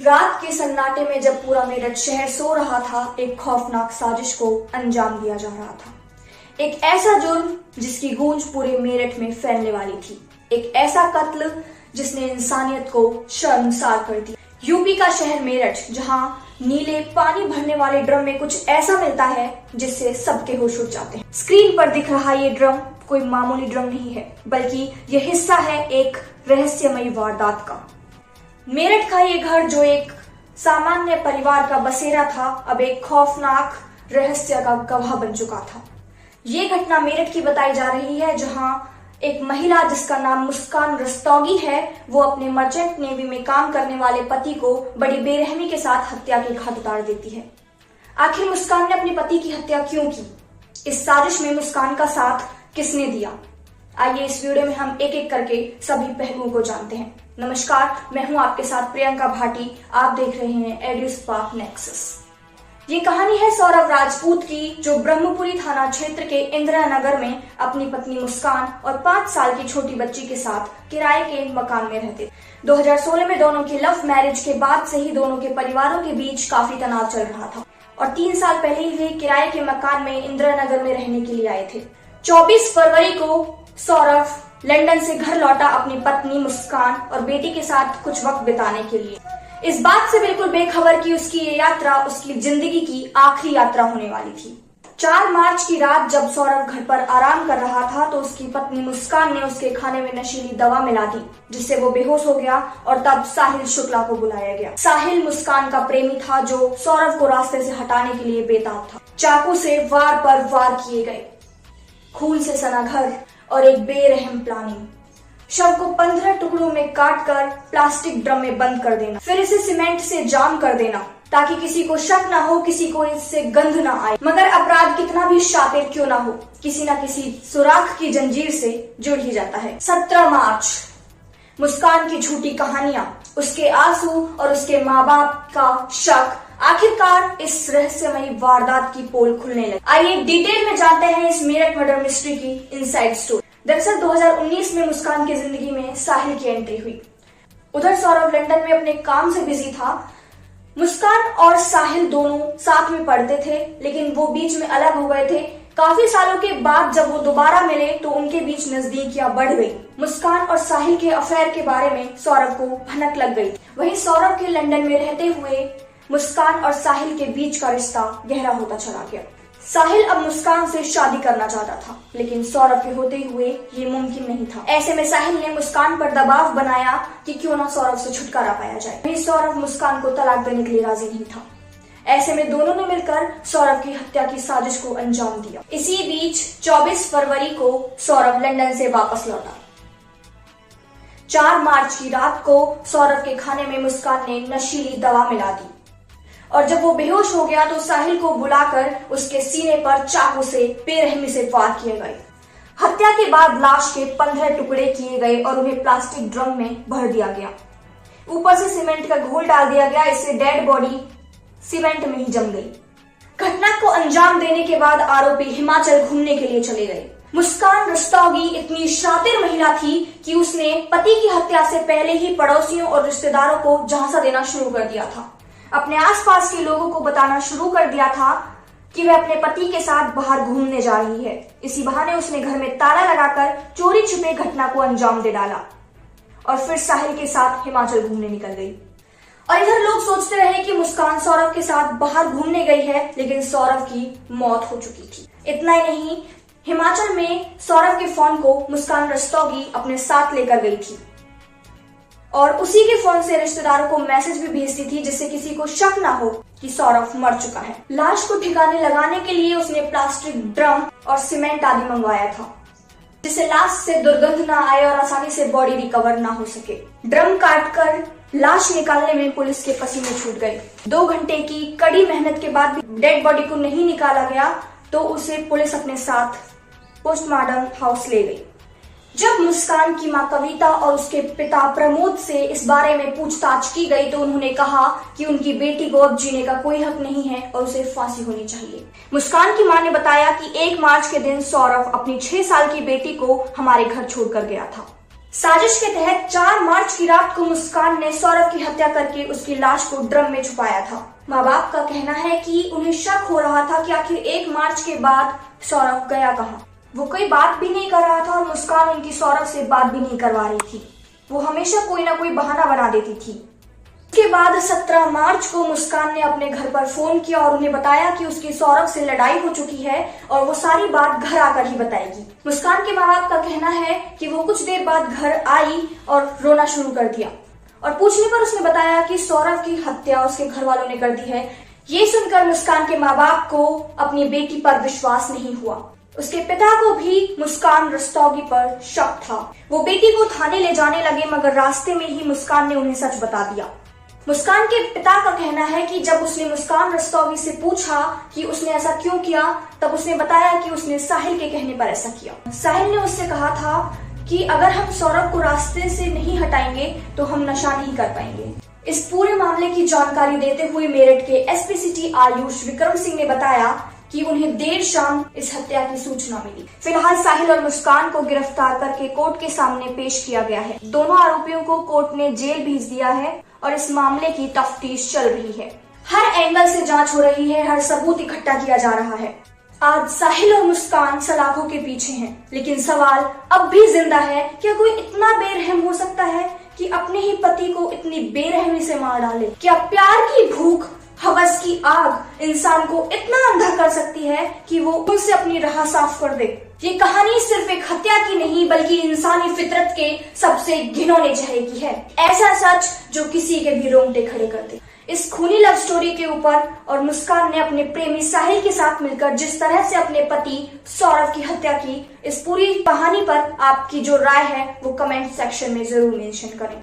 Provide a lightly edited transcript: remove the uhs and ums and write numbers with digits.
रात के सन्नाटे में जब पूरा मेरठ शहर सो रहा था, एक खौफनाक साजिश को अंजाम दिया जा रहा था। एक ऐसा जुर्म जिसकी गूंज पूरे मेरठ में फैलने वाली थी। एक ऐसा कत्ल जिसने इंसानियत को शर्मसार कर दिया। यूपी का शहर मेरठ, जहां नीले पानी भरने वाले ड्रम में कुछ ऐसा मिलता है जिससे सबके होश उड़ जाते हैं। स्क्रीन पर दिख रहा ये ड्रम कोई मामूली ड्रम नहीं है, बल्कि यह हिस्सा है एक रहस्यमयी वारदात का। मेरठ का ये घर, जो एक सामान्य परिवार का बसेरा था, अब एक खौफनाक रहस्य का गवाह बन चुका था। ये घटना मेरठ की बताई जा रही है, जहां एक महिला जिसका नाम मुस्कान रस्तोगी है, वो अपने मर्चेंट नेवी में काम करने वाले पति को बड़ी बेरहमी के साथ हत्या के घाट उतार देती है। आखिर मुस्कान ने अपने पति की हत्या क्यों की? इस साजिश में मुस्कान का साथ किसने दिया? आइए इस वीडियो में हम एक एक करके सभी पहलुओं को जानते हैं। नमस्कार, मैं हूं आपके साथ प्रियंका भाटी। आप देख रहे हैं एड्यूस्पार्क नेक्सस। ये कहानी है सौरभ राजपूत की, जो ब्रह्मपुरी थाना क्षेत्र के इंदिरा नगर में अपनी पत्नी मुस्कान और 5 साल की छोटी बच्ची के साथ किराए के मकान में रहते। 2016 में दोनों की लव मैरिज के बाद से ही दोनों के परिवारों के बीच काफी तनाव चल रहा था और 3 साल पहले ही वे किराए के मकान में इंदिरा नगर में रहने के लिए आए थे। 24 फरवरी को सौरभ लंदन से घर लौटा अपनी पत्नी मुस्कान और बेटी के साथ कुछ वक्त बिताने के लिए। इस बात से बिल्कुल बेखबर कि उसकी ये यात्रा उसकी जिंदगी की आखिरी यात्रा होने वाली थी। 4 मार्च की रात जब सौरभ घर पर आराम कर रहा था, तो उसकी पत्नी मुस्कान ने उसके खाने में नशीली दवा मिला दी, जिससे वो बेहोश हो गया और तब साहिल शुक्ला को बुलाया गया। साहिल मुस्कान का प्रेमी था, जो सौरभ को रास्ते से हटाने के लिए बेताब था। चाकू से वार पर वार किए गए, खून से सना घर और एक बेरहम प्लानिंग। शव को 15 टुकड़ों में काटकर प्लास्टिक ड्रम में बंद कर देना, फिर इसे सीमेंट से जाम कर देना ताकि किसी को शक ना हो, किसी को इससे गंध ना आए। मगर अपराध कितना भी शातिर क्यों ना हो, किसी न किसी सुराख की जंजीर से जुड़ ही जाता है। 17 मार्च, मुस्कान की झूठी कहानियां, उसके आंसू और उसके माँ बाप का शक, आखिरकार इस रहस्यमयी वारदात की पोल खुलने लगी। आइए डिटेल में जानते हैं इस मेरठ मर्डर मिस्ट्री की इनसाइड स्टोरी। दरअसल 2019 में मुस्कान की जिंदगी में साहिल की एंट्री हुई। उधर सौरभ लंदन में अपने काम से बिजी था। मुस्कान और साहिल दोनों साथ में पढ़ते थे, लेकिन वो बीच में अलग हो गए थे। काफी सालों के बाद जब वो दोबारा मिले तो उनके बीच नजदीकियां बढ़ गई। मुस्कान और साहिल के अफेयर के बारे में सौरभ को भनक लग गई। वहीं सौरभ के लंदन में रहते हुए मुस्कान और साहिल के बीच का रिश्ता गहरा होता चला गया। साहिल अब मुस्कान से शादी करना चाहता था, लेकिन सौरभ के होते हुए ये मुमकिन नहीं था। ऐसे में साहिल ने मुस्कान पर दबाव बनाया कि क्यों ना सौरभ से छुटकारा पाया जाए। वहीं सौरभ मुस्कान को तलाक देने के लिए राजी नहीं था। ऐसे में दोनों ने मिलकर सौरभ की हत्या की साजिश को अंजाम दिया। इसी बीच 24 फरवरी को सौरभ लंदन से वापस लौटा। 4 मार्च की रात को सौरभ के खाने में मुस्कान ने नशीली दवा मिला दी और जब वो बेहोश हो गया तो साहिल को बुलाकर उसके सीने पर चाकू से बेरहमी से वार किए गए। हत्या के बाद लाश के 15 टुकड़े किए गए और उन्हें प्लास्टिक ड्रम में भर दिया गया। ऊपर से सीमेंट का घोल डाल दिया गया। इससे डेड बॉडी सीमेंट में ही जम गई। घटना को अंजाम देने के बाद आरोपी हिमाचल घूमने के लिए चले गए। मुस्कान रस्तोगी इतनी शातिर महिला थी कि उसने पति की हत्या से पहले ही पड़ोसियों और रिश्तेदारों को झांसा देना शुरू कर दिया था। अपने आसपास के लोगों को बताना शुरू कर दिया था कि वह अपने पति के साथ बाहर घूमने जा रही है। इसी बहाने उसने घर में ताला लगाकर चोरी छुपे घटना को अंजाम दे डाला और फिर साहिल के साथ हिमाचल घूमने निकल गई। और इधर लोग सोचते रहे कि मुस्कान सौरभ के साथ बाहर घूमने गई है, लेकिन सौरभ की मौत हो चुकी थी। इतना ही नहीं, हिमाचल में सौरभ के फोन को मुस्कान रस्तोगी अपने साथ लेकर गई थी और उसी के फोन से रिश्तेदारों को मैसेज भी भेजती थी, जिससे किसी को शक ना हो कि सौरभ मर चुका है। लाश को ठिकाने लगाने के लिए उसने प्लास्टिक ड्रम और सीमेंट आदि मंगवाया था, जिससे लाश से दुर्गंध ना आए और आसानी से बॉडी रिकवर ना हो सके। ड्रम काटकर लाश निकालने में पुलिस के पसीने छूट गए। 2 घंटे की कड़ी मेहनत के बाद भी डेड बॉडी को नहीं निकाला गया, तो उसे पुलिस अपने साथ पोस्टमार्टम हाउस ले गई। जब मुस्कान की मां कविता और उसके पिता प्रमोद से इस बारे में पूछताछ की गई, तो उन्होंने कहा कि उनकी बेटी को अब जीने का कोई हक नहीं है और उसे फांसी होनी चाहिए। मुस्कान की मां ने बताया कि 1 मार्च के दिन सौरभ अपनी 6 साल की बेटी को हमारे घर छोड़कर गया था। साजिश के तहत 4 मार्च की रात को मुस्कान ने सौरभ की हत्या करके उसकी लाश को ड्रम में छुपाया था। माँ बाप का कहना है कि उन्हें शक हो रहा था कि आखिर 1 मार्च के बाद सौरभ गया कहाँ। वो कोई बात भी नहीं कर रहा था और मुस्कान उनकी सौरभ से बात भी नहीं करवा रही थी। वो हमेशा कोई ना कोई बहाना बना देती थी। उसके बाद 17 मार्च को मुस्कान ने अपने घर पर फोन किया और उन्हें बताया कि उसकी सौरभ से लड़ाई हो चुकी है और वो सारी बात घर आकर ही बताएगी। मुस्कान के माँ बाप का कहना है कि वो कुछ देर बाद घर आई और रोना शुरू कर दिया और पूछने पर उसने बताया कि सौरभ की हत्या उसके घर वालों ने कर दी है। ये सुनकर मुस्कान के माँ बाप को अपनी बेटी पर विश्वास नहीं हुआ। उसके पिता को भी मुस्कान रस्तोगी पर शक था। वो बेटी को थाने ले जाने लगे मगर रास्ते में ही मुस्कान ने उन्हें सच बता दिया। मुस्कान के पिता का कहना है कि जब उसने मुस्कान रस्तोगी से पूछा कि उसने ऐसा क्यों किया, तब उसने बताया कि उसने साहिल के कहने पर ऐसा किया। साहिल ने उससे कहा था कि अगर हम सौरभ को रास्ते से नहीं हटाएंगे तो हम नशा नहीं कर पाएंगे। इस पूरे मामले की जानकारी देते हुए मेरठ के एसपी सिटी आयुष विक्रम सिंह ने बताया कि उन्हें देर शाम इस हत्या की सूचना मिली। फिलहाल साहिल और मुस्कान को गिरफ्तार करके कोर्ट के सामने पेश किया गया है। दोनों आरोपियों को कोर्ट ने जेल भेज दिया है और इस मामले की तफ्तीश चल रही है। हर एंगल से जांच हो रही है, हर सबूत इकट्ठा किया जा रहा है। आज साहिल और मुस्कान सलाखों के पीछे हैं, लेकिन सवाल अब भी जिंदा है, क्या कोई इतना बेरहम हो सकता है कि अपने ही पति को इतनी बेरहमी से मार डाले? क्या प्यार की भूख, हवस की आग इंसान को इतना अंधा कर सकती है कि वो उनसे अपनी राह साफ कर दे? ये कहानी सिर्फ एक हत्या की नहीं बल्कि इंसानी फितरत के सबसे घिनौने चेहरे की है। ऐसा सच जो किसी के भी रोंगटे खड़े कर दे। इस खूनी लव स्टोरी के ऊपर और मुस्कान ने अपने प्रेमी साहिल के साथ मिलकर जिस तरह से अपने पति सौरभ की हत्या की, इस पूरी कहानी पर आपकी जो राय है वो कमेंट सेक्शन में जरूर मेंशन करें।